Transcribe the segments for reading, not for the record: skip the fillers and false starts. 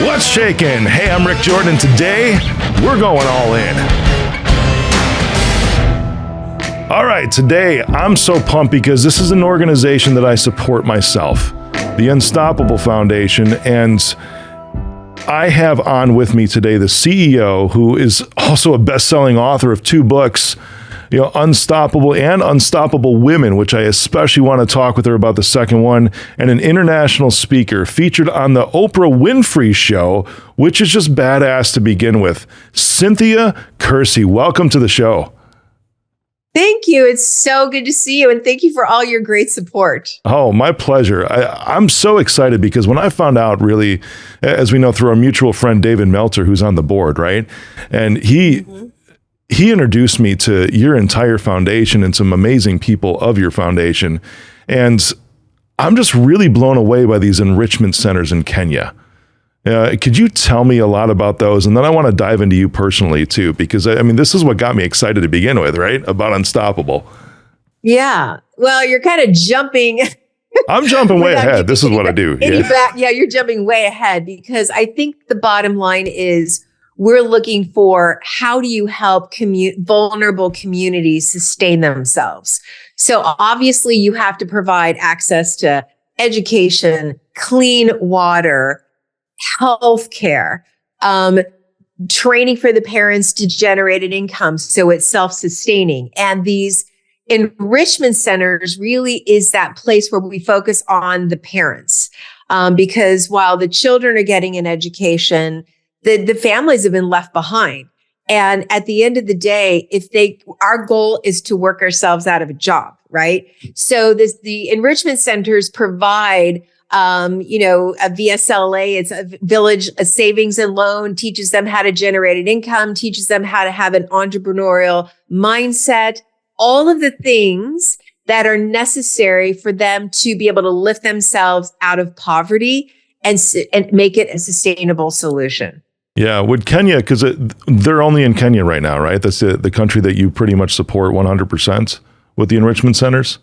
What's shaking? Hey, I'm Rick Jordan. Today, we're going all in. All right, today, I'm so pumped because this is an organization that I support myself, the Unstoppable Foundation, and I have on with me today the CEO, who is also a best-selling author of 2 books, Unstoppable and Unstoppable Women, which I especially want to talk with her about the second one, and an international speaker featured on the Oprah Winfrey Show, which is just badass to begin with. Cynthia Kersey, welcome to the show. Thank you. It's so good to see you. And thank you for all your great support. Oh, my pleasure. I'm so excited because when I found out, really, as we know through our mutual friend, David Meltzer, who's on the board, right? And he introduced me to your entire foundation and some amazing people of your foundation. And I'm just really blown away by these enrichment centers in Kenya. Could you tell me a lot about those? And then I want to dive into you personally too, because this is what got me excited to begin with, right? About Unstoppable. Yeah. Well, you're kind of jumping. I'm jumping way ahead. This is what I do. Yeah, you're jumping way ahead because I think the bottom line is we're looking for how do you help vulnerable communities sustain themselves? So obviously you have to provide access to education, clean water, healthcare, training for the parents to generate an income so it's self-sustaining. And these enrichment centers really is that place where we focus on the parents. Because while the children are getting an education, the families have been left behind. And at the end of the day, our goal is to work ourselves out of a job, right? So the enrichment centers provide, a VSLA, it's a savings and loan, teaches them how to generate an income, teaches them how to have an entrepreneurial mindset, all of the things that are necessary for them to be able to lift themselves out of poverty and make it a sustainable solution. Yeah, with Kenya, because they're only in Kenya right now, right? That's the country that you pretty much support 100% with the enrichment centers?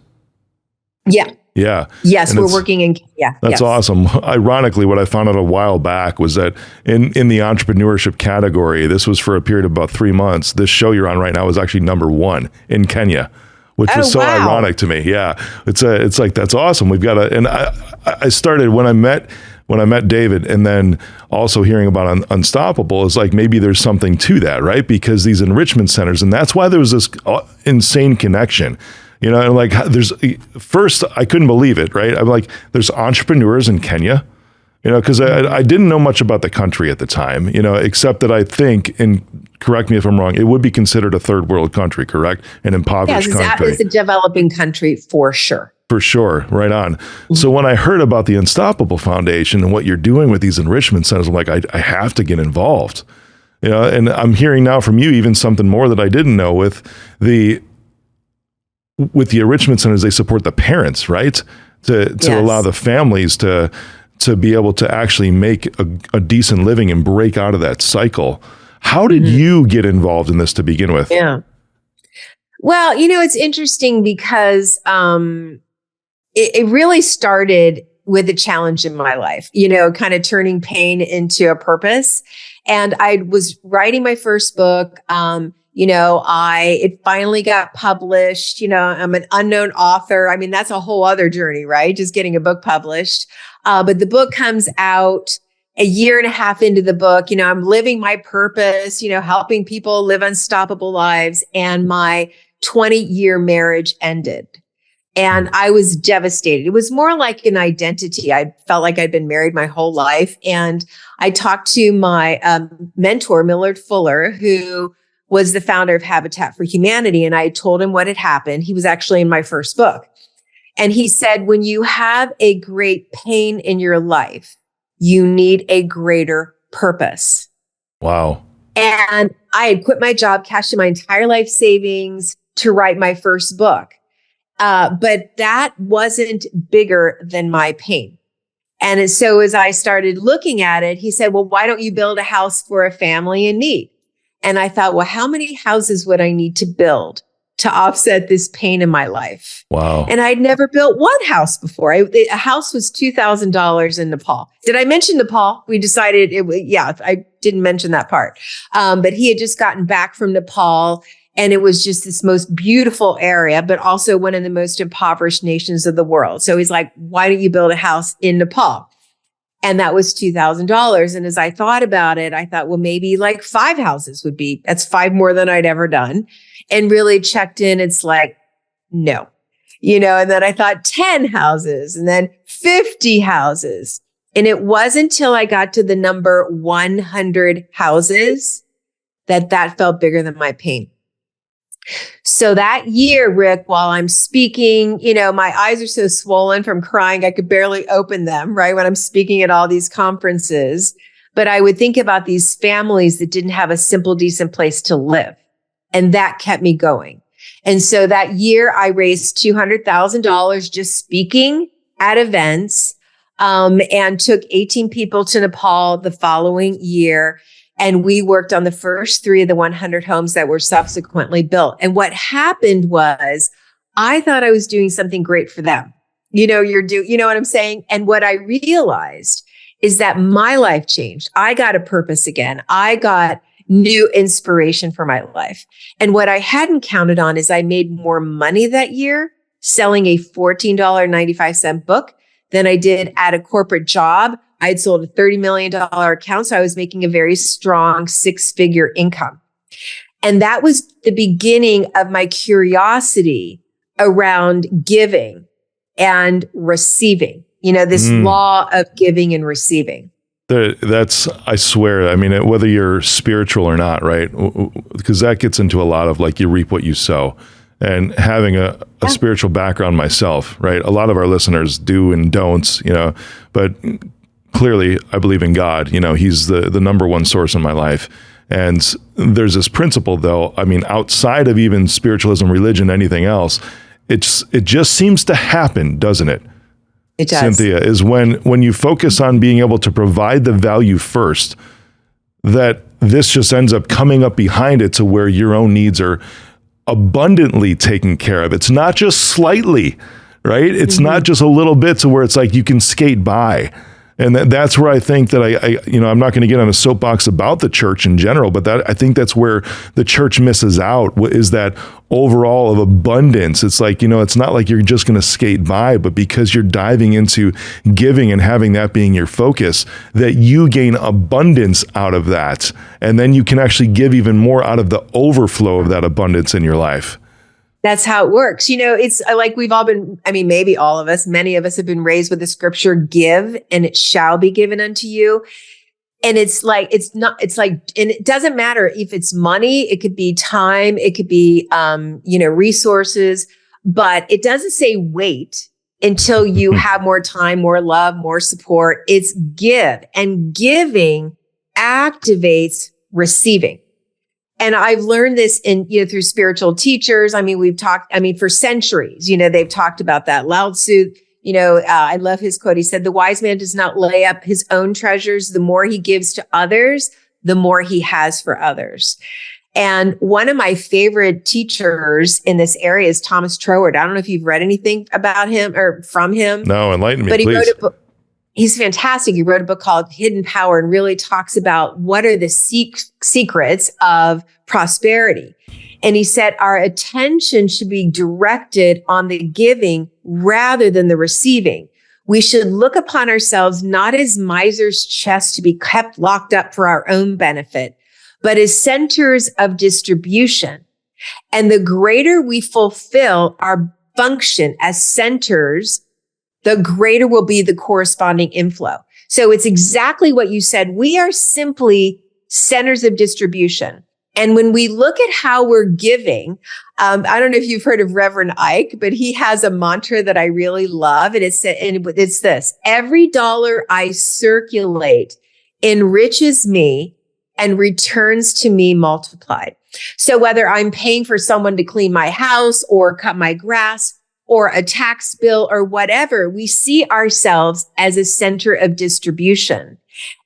Yeah. Yeah. Yes, we're working in Kenya. That's awesome. Ironically, what I found out a while back was that in the entrepreneurship category, this was for a period of about 3 months. This show you're on right now is actually number 1 in Kenya, which was so ironic to me. Yeah, it's like, that's awesome. We've got and I started when I met David, and then also hearing about Unstoppable is like, maybe there's something to that, right? Because these enrichment centers, and that's why there was this insane connection, and like first I couldn't believe it, right? I'm like, there's entrepreneurs in Kenya, because I didn't know much about the country at the time, except that I think, and correct me if I'm wrong, it would be considered a third world country, correct? An impoverished country. It's a developing country for sure. For sure. Right on. Mm-hmm. So when I heard about the Unstoppable Foundation and what you're doing with these enrichment centers, I'm like, I have to get involved. And I'm hearing now from you even something more that I didn't know with the enrichment centers. They support the parents, right? To allow the families to be able to actually make a decent living and break out of that cycle. How did you get involved in this to begin with? Yeah. Well, it's interesting because, it really started with a challenge in my life, kind of turning pain into a purpose. And I was writing my first book. It finally got published. I'm an unknown author. That's a whole other journey, right? Just getting a book published. But the book comes out a year and a half into the book. I'm living my purpose, helping people live unstoppable lives. And my 20-year marriage ended. And I was devastated. It was more like an identity. I felt like I'd been married my whole life. And I talked to my mentor, Millard Fuller, who was the founder of Habitat for Humanity. And I told him what had happened. He was actually in my first book. And he said, when you have a great pain in your life, you need a greater purpose. Wow. And I had quit my job, cashed in my entire life savings to write my first book. But that wasn't bigger than my pain. And so as I started looking at it, he said, well, why don't you build a house for a family in need? And I thought, well, how many houses would I need to build to offset this pain in my life. Wow. And I'd never built one house before. A house was $2,000 in Nepal. Did I mention Nepal? We decided I didn't mention that part. But he had just gotten back from Nepal, and it was just this most beautiful area, but also one of the most impoverished nations of the world. So he's like, why don't you build a house in Nepal? And that was $2,000. And as I thought about it, I thought, well, maybe like 5 houses that's 5 more than I'd ever done. And really checked in. It's like, no, and then I thought 10 houses and then 50 houses. And it wasn't until I got to the number 100 houses that felt bigger than my pain. So that year, Rick, while I'm speaking, my eyes are so swollen from crying, I could barely open them, right? When I'm speaking at all these conferences. But I would think about these families that didn't have a simple, decent place to live. And that kept me going. And so that year I raised $200,000 just speaking at events, and took 18 people to Nepal the following year. And we worked on the first 3 of the 100 homes that were subsequently built. And what happened was I thought I was doing something great for them. You know what I'm saying? And what I realized is that my life changed. I got a purpose again. I got new inspiration for my life. And what I hadn't counted on is I made more money that year selling a $14.95 book than I did at a corporate job. I'd sold a $30 million account. So I was making a very strong 6-figure income. And that was the beginning of my curiosity around giving and receiving, this law of giving and receiving. That's, I swear, I mean, whether you're spiritual or not, right? Because that gets into a lot of like, you reap what you sow. And having a spiritual background myself, right? A lot of our listeners do and don'ts, but clearly I believe in God. He's the number one source in my life. And there's this principle though, I mean, outside of even spiritualism, religion, anything else, it just seems to happen, doesn't it? It does. Cynthia, is when you focus on being able to provide the value first, that this just ends up coming up behind it to where your own needs are abundantly taken care of. It's not just slightly, right? It's not just a little bit to where it's like you can skate by. And that's where I think that I'm not going to get on a soapbox about the church in general, but I think that's where the church misses out, is that overall of abundance. It's like, it's not like you're just going to skate by, but because you're diving into giving and having that being your focus, that you gain abundance out of that. And then you can actually give even more out of the overflow of that abundance in your life. That's how it works. It's like we've all been, maybe all of us, many of us have been raised with the scripture, give and it shall be given unto you. And and it doesn't matter if it's money, it could be time, it could be, resources, but it doesn't say wait until you have more time, more love, more support. It's give, and giving activates receiving. And I've learned this through spiritual teachers. We've talked, for centuries, they've talked about that. Lao Tzu, I love his quote. He said, the wise man does not lay up his own treasures. The more he gives to others, the more he has for others. And one of my favorite teachers in this area is Thomas Troward. I don't know if you've read anything about him or from him. No, enlighten me, but he please. wrote a book. He's fantastic. He wrote a book called Hidden Power and really talks about what are the secrets of prosperity. And he said our attention should be directed on the giving rather than the receiving. We should look upon ourselves not as miser's chests to be kept locked up for our own benefit, but as centers of distribution. And the greater we fulfill our function as centers, the greater will be the corresponding inflow. So it's exactly what you said. We are simply centers of distribution. And when we look at how we're giving, I don't know if you've heard of Reverend Ike, but he has a mantra that I really love. And it's this: every dollar I circulate enriches me and returns to me multiplied. So whether I'm paying for someone to clean my house or cut my grass, or a tax bill or whatever, we see ourselves as a center of distribution.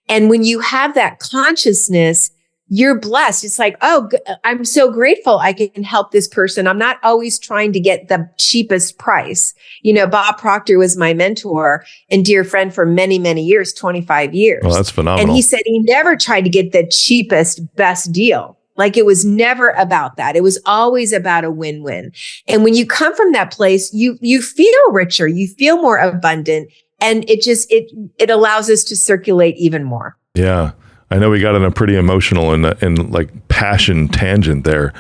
And when you have that consciousness, you're blessed. It's like, oh, I'm so grateful I can help this person. I'm not always trying to get the cheapest price. Bob Proctor was my mentor and dear friend for many, many years, 25 years. Well, that's phenomenal. And he said he never tried to get the cheapest, best deal. Like it was never about that. It was always about a win-win. And when you come from that place, you feel richer, you feel more abundant, and it allows us to circulate even more. Yeah. I know we got on a pretty emotional and like passion tangent there.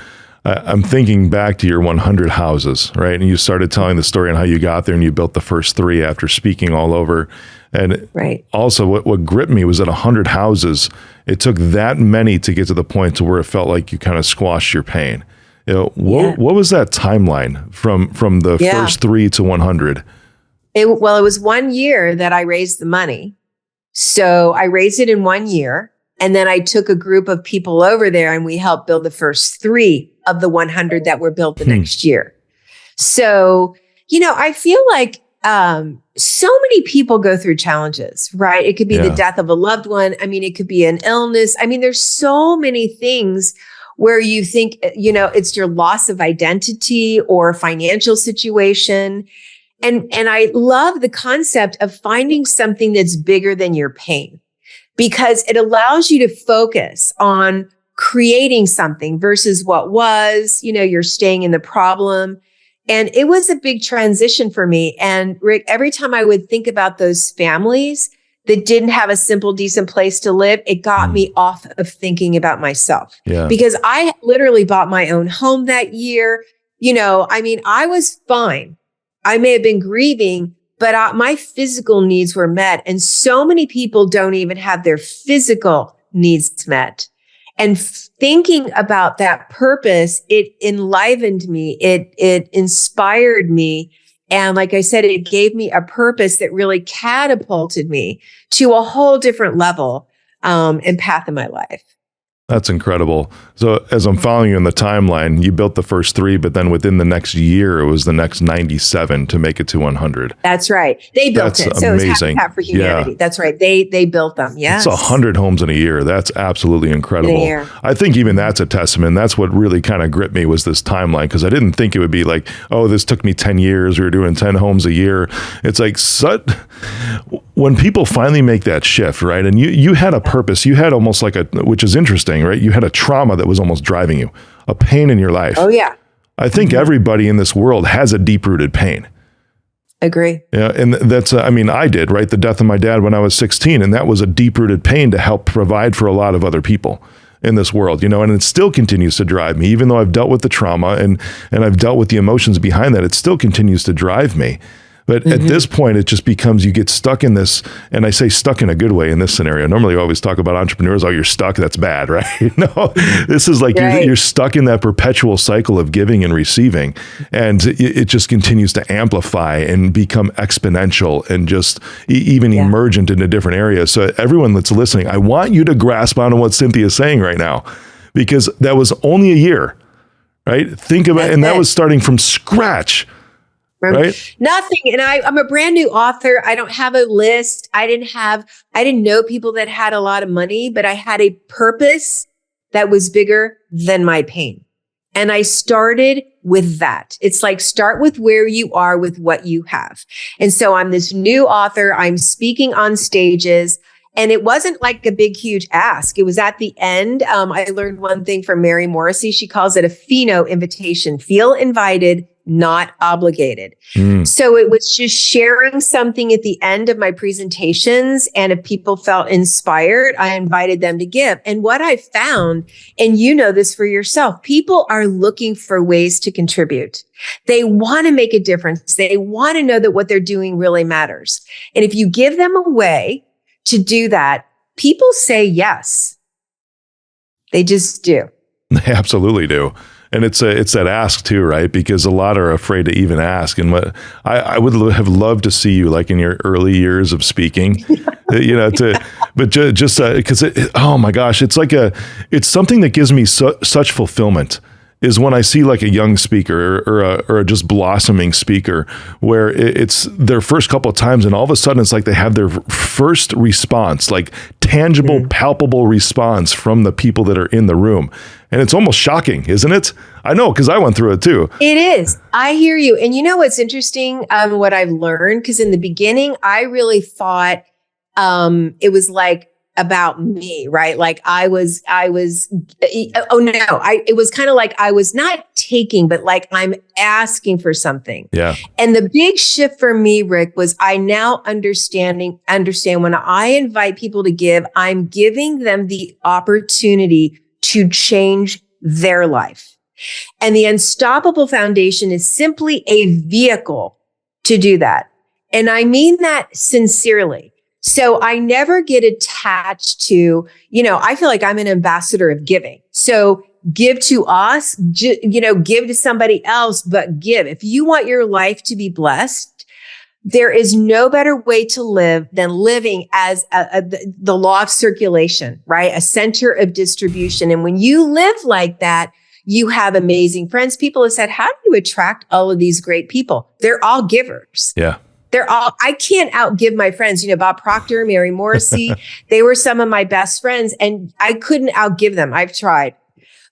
I'm thinking back to your 100 houses, right? And you started telling the story on how you got there and you built the first 3 after speaking all over. And right. Also what gripped me was that 100 houses, it took that many to get to the point to where it felt like you kind of squashed your pain. What was that timeline from the first 3 to 100? It was 1 year that I raised the money. So I raised it in 1 year. And then I took a group of people over there and we helped build the first 3 of the 100 that were built the next year. So, I feel like so many people go through challenges, right? It could be the death of a loved one. I mean, it could be an illness. I mean, there's so many things where you think, it's your loss of identity or financial situation. And I love the concept of finding something that's bigger than your pain, because it allows you to focus on creating something versus what was, you're staying in the problem. And it was a big transition for me. And Rick, every time I would think about those families that didn't have a simple, decent place to live, it got me off of thinking about myself. Yeah. Because I literally bought my own home that year. I was fine. I may have been grieving, but my physical needs were met. And so many people don't even have their physical needs met. And thinking about that purpose, it enlivened me. It inspired me. And like I said, it gave me a purpose that really catapulted me to a whole different level and path in my life. That's incredible. So as I'm following you in the timeline, you built the first 3, but then within the next year, it was the next 97 to make it to 100. That's right. They built it. So amazing. It was half for humanity. Yeah. That's right. They built them. Yes. It's 100 homes in a year. That's absolutely incredible. I think even that's a testament. That's what really kind of gripped me was this timeline, because I didn't think it would be like, oh, this took me 10 years. We were doing 10 homes a year. It's like when people finally make that shift, right? And you had a purpose. You had almost like which is interesting, right? You had a trauma that was almost driving you, a pain in your life. Oh, yeah. I think everybody in this world has a deep-rooted pain. Agree. Yeah, and that's, I did, right? The death of my dad when I was 16, and that was a deep-rooted pain to help provide for a lot of other people in this world, and it still continues to drive me. Even though I've dealt with the trauma and I've dealt with the emotions behind that, it still continues to drive me. But at this point, it just becomes, you get stuck in this, and I say stuck in a good way in this scenario. Normally, I always talk about entrepreneurs, oh, you're stuck, that's bad, right? No, this is like you're stuck in that perpetual cycle of giving and receiving. And it just continues to amplify and become exponential and just even emergent into different areas. So everyone that's listening, I want you to grasp onto what Cynthia's saying right now, because that was only a year, right? Think about it. And that was starting from scratch. Right? Nothing. And I'm a brand new author. I don't have a list. I didn't know people that had a lot of money, but I had a purpose that was bigger than my pain. And I started with that. It's like, start with where you are with what you have. And so I'm this new author. I'm speaking on stages. And it wasn't like a big, huge ask. It was at the end. I learned one thing from Mary Morrissey. She calls it a FINO invitation. Feel invited, not obligated. So it was just sharing something at the end of my presentations. And if people felt inspired, I invited them to give. And what I found, and you know this for yourself, people are looking for ways to contribute. They want to make a difference. They want to know that what they're doing really matters. And if you give them a way to do that, people say yes. They just do. They absolutely do. And it's that ask too, right? Because a lot are afraid to even ask. And what I would have loved to see you like in your early years of speaking, but just because oh my gosh, it's something that gives me such fulfillment is when I see like a young speaker or a just blossoming speaker where it's their first couple of times and all of a sudden it's like they have their first response, like tangible, palpable response from the people that are in the room. And it's almost shocking, isn't it? I know, because I went through it too. It is. I hear you. And you know what's interesting? What I've learned, because in the beginning, I really thought it was like about me, right? Like it was kind of like I was not taking, but like I'm asking for something. Yeah. And the big shift for me, Rick, was I now understand when I invite people to give, I'm giving them the opportunity to change their life. And the Unstoppable Foundation is simply a vehicle to do that. And I mean that sincerely. So I never get attached to, I feel like I'm an ambassador of giving. So give to us, give to somebody else, but give. If you want your life to be blessed, there is no better way to live than living as the law of circulation, right? A center of distribution. And when you live like that, you have amazing friends. People have said, how do you attract all of these great people? They're all givers. Yeah. I can't outgive my friends. Bob Proctor, Mary Morrissey, they were some of my best friends and I couldn't outgive them. I've tried,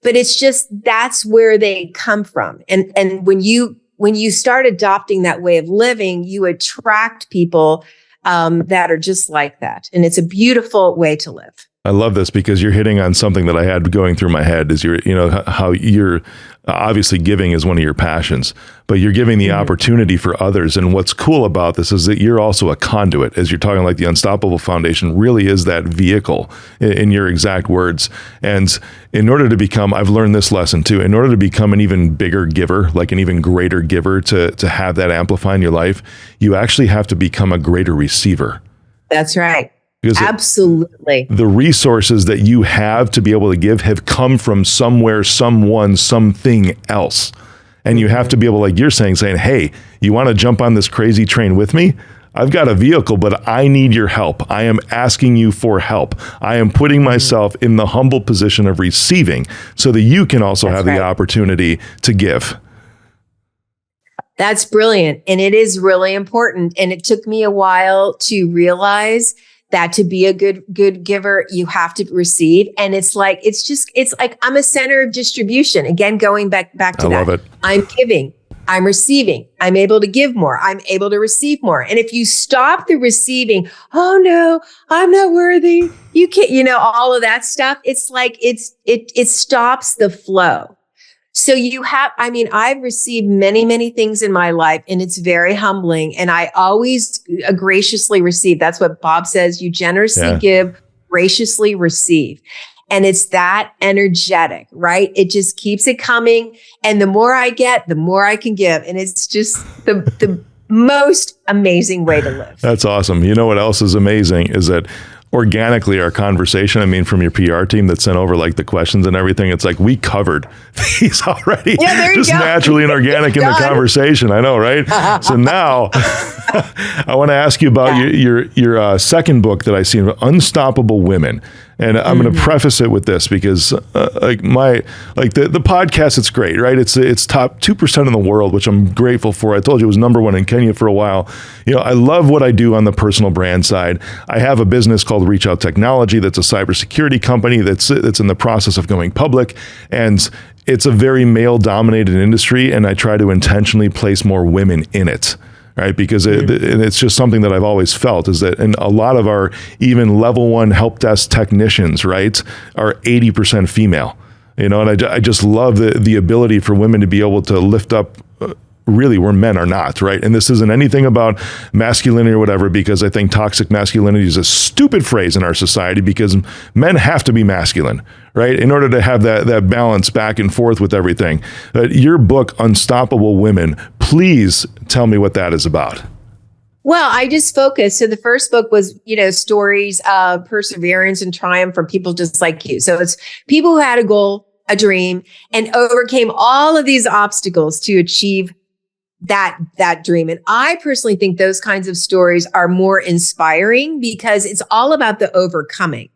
but it's just, that's where they come from. And when you start adopting that way of living, you attract people that are just like that. And it's a beautiful way to live. I love this because you're hitting on something that I had going through my head is how you're obviously giving is one of your passions, but you're giving the opportunity for others. And what's cool about this is that you're also a conduit, as you're talking like the Unstoppable Foundation really is that vehicle in your exact words. And in order to become, I've learned this lesson too, in order to become an even bigger giver, like an even greater giver to have that amplify in your life, you actually have to become a greater receiver. That's right. Because absolutely. The resources that you have to be able to give have come from somewhere, someone, something else. And you have to be able, like you're saying, hey, you want to jump on this crazy train with me? I've got a vehicle, but I need your help. I am asking you for help. I am putting myself in the humble position of receiving so that you can also have the opportunity to give. That's brilliant. And it is really important. And it took me a while to realize that to be a good giver, you have to receive. And it's like I'm a center of distribution. Again, going back to that. I love it. I'm giving, I'm receiving, I'm able to give more, I'm able to receive more. And if you stop the receiving, oh no, I'm not worthy, you can't, all of that stuff, it's like it stops the flow. So I've received many, many things in my life and it's very humbling. And I always graciously receive. That's what Bob says. You generously give, graciously receive. And it's that energetic, right? It just keeps it coming. And the more I get, the more I can give. And it's just the most amazing way to live. That's awesome. You know what else is amazing is that organically our conversation, from your PR team that sent over like the questions and everything, it's like we covered these already just naturally and organic in the conversation. I know, right? So now I want to ask you about your second book that I seen, Unstoppable Women. And I'm going to preface it with this because the podcast, it's great, right? It's top 2% in the world, which I'm grateful for. I told you it was number one in Kenya for a while. I love what I do on the personal brand side. I have a business called Reach Out Technology that's a cybersecurity company that's in the process of going public. And it's a very male-dominated industry, and I try to intentionally place more women in it. Right, because it's just something that I've always felt is that, and a lot of our even level 1 help desk technicians, right, are 80% female. And I just love the ability for women to be able to lift up really where men are not, right? And this isn't anything about masculinity or whatever, because I think toxic masculinity is a stupid phrase in our society because men have to be masculine, right? In order to have that balance back and forth with everything. Your book, Unstoppable Women, please tell me what that is about. Well, I just focused. So the first book was, stories of perseverance and triumph from people just like you. So it's people who had a goal, a dream, and overcame all of these obstacles to achieve that dream. And I personally think those kinds of stories are more inspiring because it's all about the overcoming.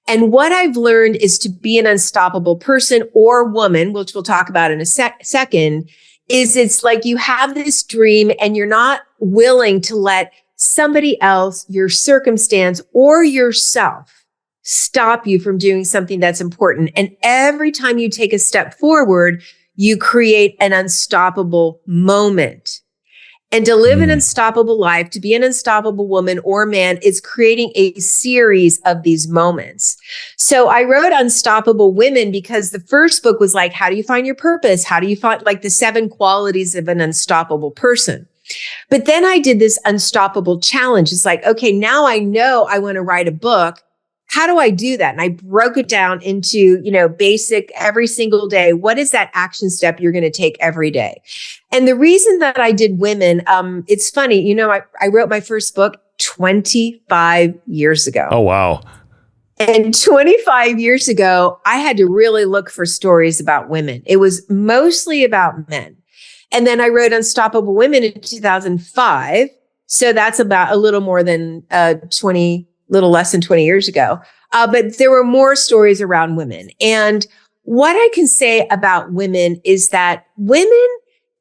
And what I've learned is to be an unstoppable person or woman, which we'll talk about in a second, is it's like you have this dream and you're not willing to let somebody else, your circumstance, or yourself stop you from doing something that's important. And every time you take a step forward, you create an unstoppable moment. And to live an unstoppable life, to be an unstoppable woman or man, is creating a series of these moments. So I wrote Unstoppable Women because the first book was like, how do you find your purpose? How do you find like the 7 qualities of an unstoppable person? But then I did this unstoppable challenge. It's like, okay, now I know I want to write a book. How do I do that? And I broke it down into, basic every single day. What is that action step you're going to take every day? And the reason that I did women, it's funny, I wrote my first book 25 years ago. Oh, wow. And 25 years ago, I had to really look for stories about women. It was mostly about men. And then I wrote Unstoppable Women in 2005. So that's about a little more than little less than 20 years ago. But there were more stories around women. And what I can say about women is that women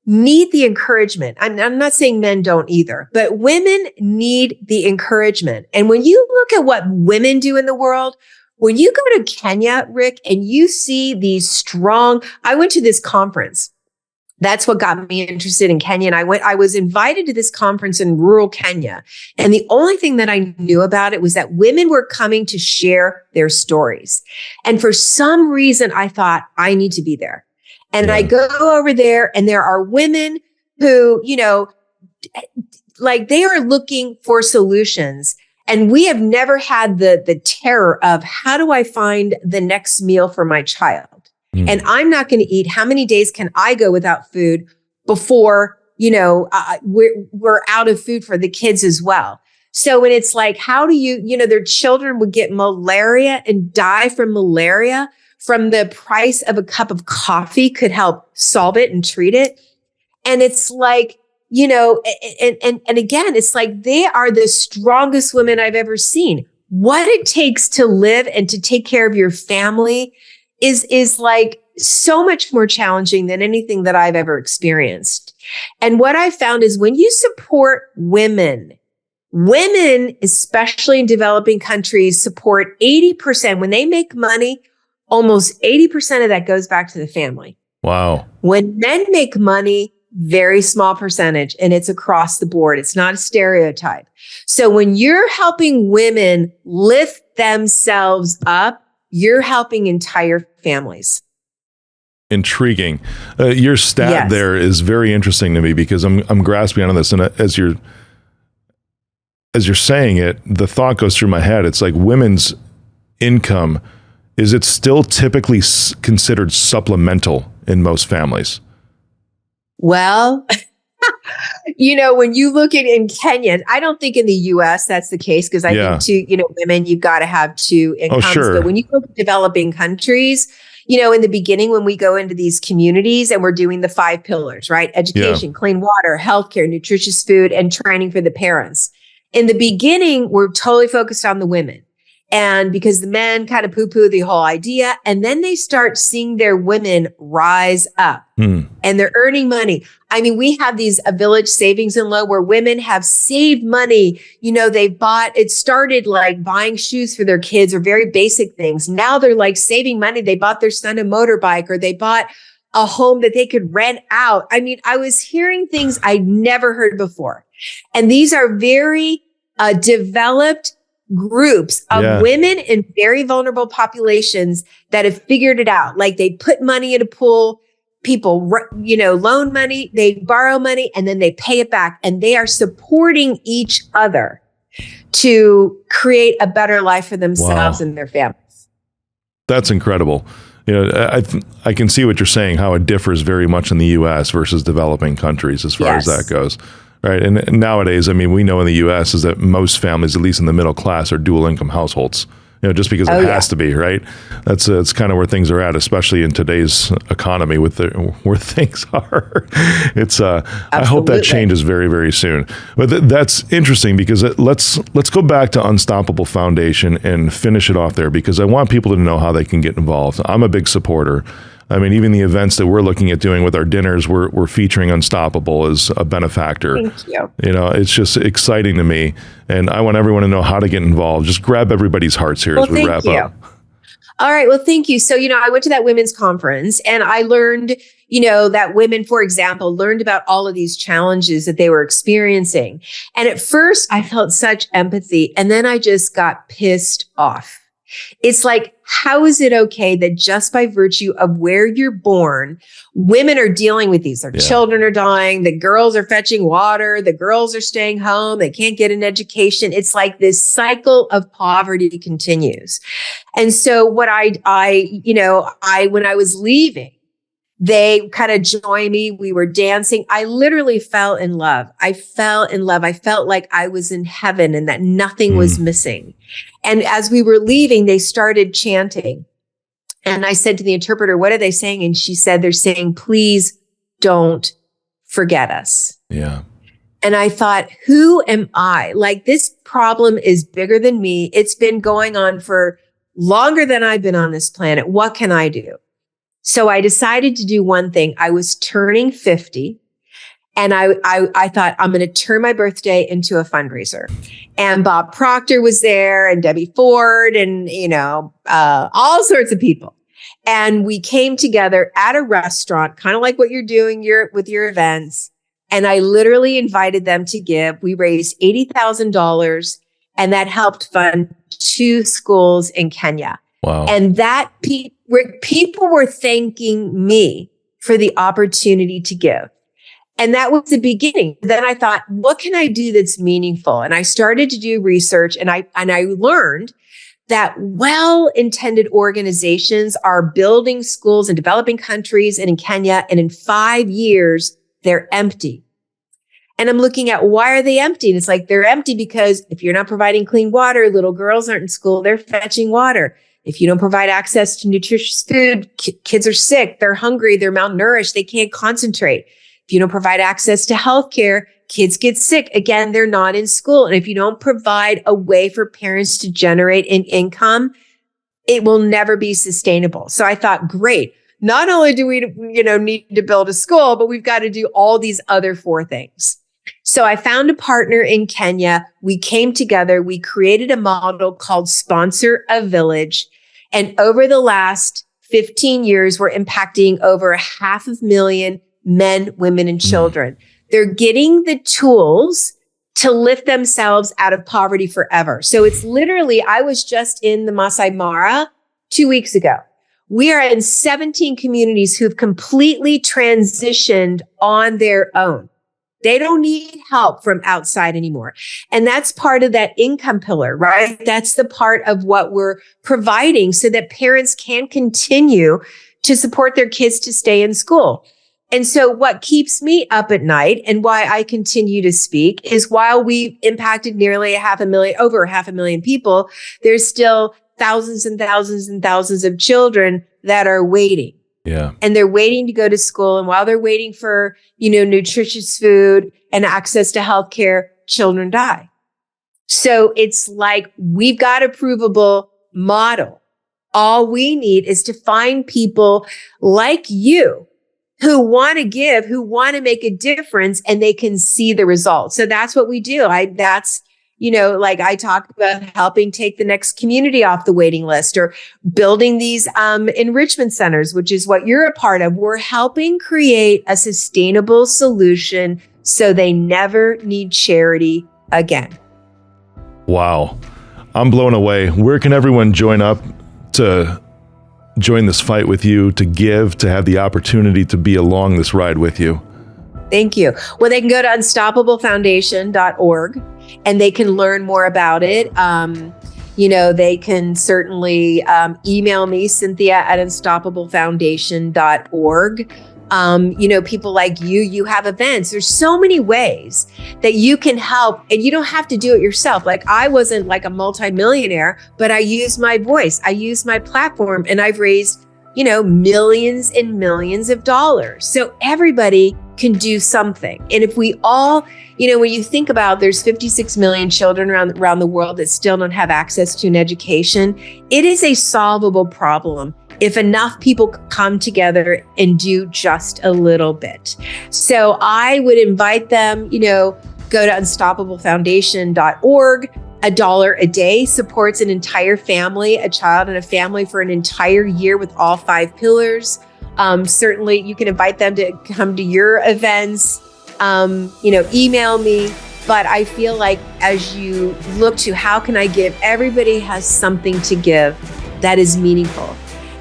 need the encouragement. I'm not saying men don't either, but women need the encouragement. And when you look at what women do in the world, when you go to Kenya, Rick, and you see these I went to this conference. That's what got me interested in Kenya. And I was invited to this conference in rural Kenya. And the only thing that I knew about it was that women were coming to share their stories. And for some reason, I thought I need to be there. And I go over there and there are women who, like they are looking for solutions. And we have never had the terror of how do I find the next meal for my child? And I'm not going to eat. How many days can I go without food before, we're out of food for the kids as well? So when it's like, how do their children would get malaria and die from malaria from the price of a cup of coffee could help solve it and treat it. And it's like, and again, it's like they are the strongest women I've ever seen. What it takes to live and to take care of your family is like so much more challenging than anything that I've ever experienced. And what I found is when you support women, especially in developing countries, support 80%. When they make money, almost 80% of that goes back to the family. Wow. When men make money, very small percentage, and it's across the board. It's not a stereotype. So when you're helping women lift themselves up, you're helping entire families. Intriguing. Your stat there is very interesting to me because I'm grasping onto this, and as you're saying it, the thought goes through my head. It's like women's income, is it still typically considered supplemental in most families? Well, when you look at in Kenya, I don't think in the US that's the case because I think women, you've got to have 2 incomes. Oh, sure. But when you go to developing countries, in the beginning, when we go into these communities and we're doing the 5 pillars, right? Education, clean water, healthcare, nutritious food, and training for the parents. In the beginning, we're totally focused on the women. And because the men kind of poo-poo the whole idea, and then they start seeing their women rise up and they're earning money. I mean, we have a village savings and loan where women have saved money. It started like buying shoes for their kids or very basic things. Now they're like saving money. They bought their son a motorbike or they bought a home that they could rent out. I mean, I was hearing things I'd never heard before. And these are very developed groups of women in very vulnerable populations that have figured it out. Like they put money in a pool, people, loan money, they borrow money, and then they pay it back. And they are supporting each other to create a better life for themselves and their families. That's incredible. I can see what you're saying, how it differs very much in the U.S. versus developing countries as far as that goes. Right. And nowadays, I mean, we know in the U.S. is that most families, at least in the middle class, are dual income households. just because it has to be, right? That's it's kind of where things are at, especially in today's economy with where things are. It's I hope that changes very, very soon. But that's interesting because let's go back to Unstoppable Foundation and finish it off there, because I want people to know how they can get involved. I'm a big supporter. I mean, even the events that we're looking at doing with our dinners, we're featuring Unstoppable as a benefactor. Thank you. It's just exciting to me. And I want everyone to know how to get involved. Just grab everybody's hearts here as we wrap up. All right. Well, thank you. So, I went to that women's conference and I learned, that women, for example, learned about all of these challenges that they were experiencing. And at first I felt such empathy, and then I just got pissed off. It's like, how is it okay that just by virtue of where you're born, women are dealing with these? Their children are dying. The girls are fetching water. The girls are staying home. They can't get an education. It's like this cycle of poverty continues. And so what when I was leaving, they kind of joined me. We were dancing. I literally fell in love. I felt like I was in heaven and that nothing was missing. And as we were leaving, they started chanting. And I said to the interpreter, what are they saying? And she said, they're saying, please don't forget us. Yeah. And I thought, who am I? Like, this problem is bigger than me. It's been going on for longer than I've been on this planet. What can I do? So I decided to do one thing. I was turning 50. And I thought, I'm going to turn my birthday into a fundraiser. And Bob Proctor was there, and Debbie Ford, and, all sorts of people. And we came together at a restaurant, kind of like what you're doing with your events. And I literally invited them to give. We raised $80,000, and that helped fund 2 schools in Kenya. Wow. And that people were thanking me for the opportunity to give. And that was the beginning. Then I thought, what can I do that's meaningful? And I started to do research, and I learned that well-intended organizations are building schools in developing countries and in Kenya, and in 5 years, they're empty. And I'm looking at, why are they empty? And it's like, they're empty because if you're not providing clean water, little girls aren't in school, they're fetching water. If you don't provide access to nutritious food, kids are sick, they're hungry, they're malnourished, they can't concentrate. If you don't provide access to healthcare, kids get sick. Again, they're not in school. And if you don't provide a way for parents to generate an income, it will never be sustainable. So I thought, great. Not only do we, need to build a school, but we've got to do all these other 4 things. So I found a partner in Kenya. We came together. We created a model called Sponsor a Village. And over the last 15 years, we're impacting over 500,000 men, women, and children. They're getting the tools to lift themselves out of poverty forever. So it's literally, I was just in the Masai Mara 2 weeks ago. We are in 17 communities who've completely transitioned on their own. They don't need help from outside anymore. And that's part of that income pillar, right? That's the part of what we're providing so that parents can continue to support their kids to stay in school. And so what keeps me up at night and why I continue to speak is, while we impacted nearly over 500,000 people, there's still thousands and thousands and thousands of children that are waiting. Yeah. And they're waiting to go to school. And while they're waiting for, nutritious food and access to healthcare, children die. So it's like, we've got a provable model. All we need is to find people like you who want to give, who want to make a difference, and they can see the results. So that's what we do. I talk about helping take the next community off the waiting list, or building these enrichment centers, which is what you're a part of. We're helping create a sustainable solution so they never need charity again. Wow. I'm blown away. Where can everyone join up to join this fight with you, to give, to have the opportunity to be along this ride with you? Thank you. Well, they can go to unstoppablefoundation.org and they can learn more about it. They can certainly email me, Cynthia at unstoppablefoundation.org. People like you have events. There's so many ways that you can help, and you don't have to do it yourself. Like, I wasn't like a multimillionaire, but I used my voice, I used my platform, and I've raised, millions and millions of dollars. So everybody can do something. And if we all, when you think about, there's 56 million children around the world that still don't have access to an education, it is a solvable problem if enough people come together and do just a little bit. So I would invite them, go to unstoppablefoundation.org. $1 a day supports an entire family, a child and a family, for an entire year with all 5 pillars. Certainly you can invite them to come to your events, email me. But I feel like as you look to how can I give, everybody has something to give that is meaningful.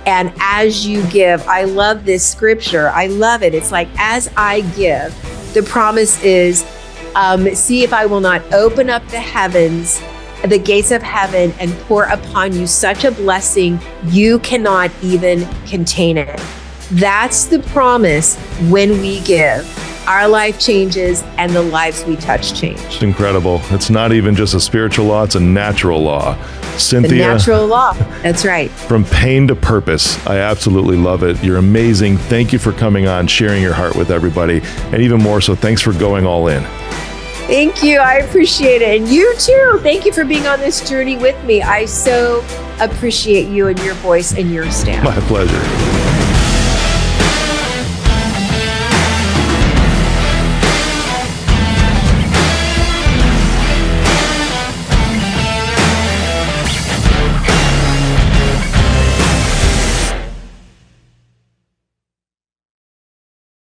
And as you give, I love this scripture. I love it. It's like, as I give, the promise is, see if I will not open up the heavens, the gates of heaven, and pour upon you such a blessing you cannot even contain it. That's the promise. When we give, our life changes and the lives we touch change. It's incredible. It's not even just a spiritual law, it's a natural law. Cynthia, the natural law. That's right. From pain to purpose. I absolutely love it. You're amazing. Thank you for coming on, sharing your heart with everybody. And even more so, thanks for going all in. Thank you. I appreciate it. And you too. Thank you for being on this journey with me. I so appreciate you and your voice and your stand. My pleasure.